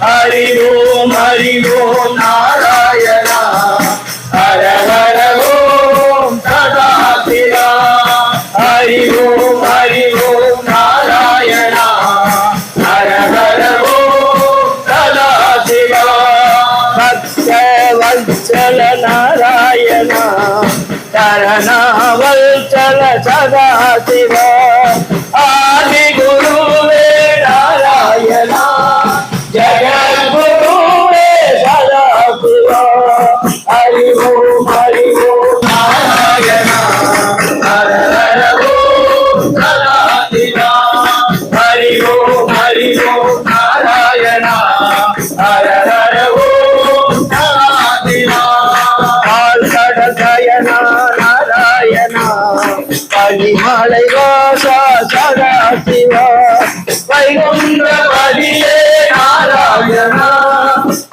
ஹரி ஓம் நாராயணா ஹர ஹர ஓம் சதாசிவா ஹரி ஓம் நாராயணா ஹர ஹர ஓம் சதாசிவா பக்த வத்சல நாராயணா சரணாவல்சல சதாசிவா ஆதி குருவே நாராயணா ஜகத்குருவே சதாசிவா ஹரி ஓம் நாராயணா ஹர ஹர ஓம் சதாசிவா ஹரி ஓம் நாராயணா ஹர ஹர ஓம் சதாசிவா ஆல்கடசயனா நாராயணா பனிமலை வாசா சதாசிவா வைகுண்டபதியே நாராயணா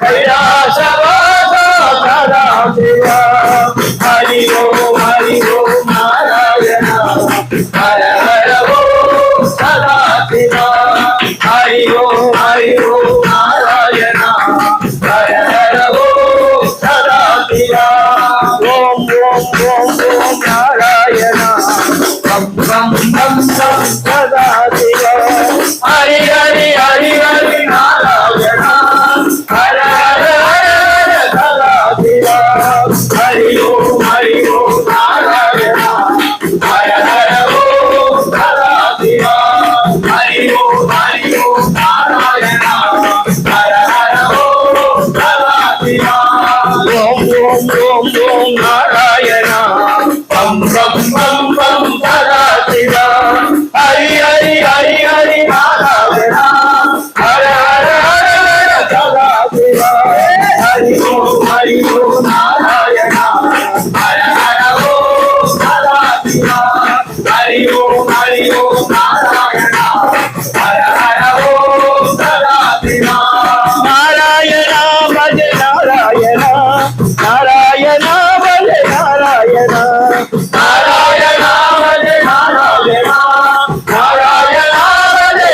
கைலாசவாசா சதாசிவா ஹரி ஓம் நாராயணா ஹர ஹர ஓம் சதாசிவா ஹரி ஓம் நாராயணா ஹர ஹர ஓம் சதாசிவா ஓம் நாராயணா பம் பம் பம் பம் சதாசிவா ஹரி நாராயணா ஹர ஹர சதாசிவா ஹரி ஓம் நாராயணா ஹர ஹர ஓம் சதாசிவா ஹரி ஓம் நாராயணா ஹர ஹர ஓம் சதாசிவா ஓம் நாராயணா பம் பம் பம் பம் சதாசிவா ஹரி நாராயணா ஹர ஹர சதாசிவா ஹரி ஓம் நாராயணா ஹர ஹர ஓம் சதாசிவா ஹரி ஓம் நாராயணா ஹர ஹர ஓம் சதாசிவா நாராயணா பஜ நாராயணா நாராயணா பஜ நாராயணா நாராயணா பஜ நாராயணா நாராயணா பஜ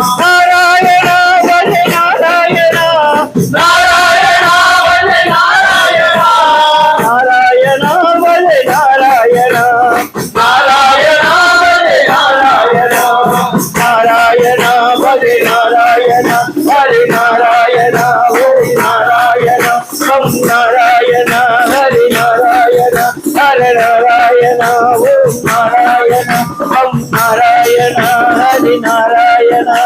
நாராயணா பஜ நாராயணா நாராயணா பஜ நாராயணா நாராயணா பஜ நாராயணா நாராயணா பஜ நாராயணா நாராயணா பஜ நாராயணா ஹரி நாராயணா ஹரி நாராயணா ஓம் நாராயணா ஹரி நாராயணா ஹர நாராயணா ஓம் நாராயணா ஓம் நாராயணா ஹரி நாராயணா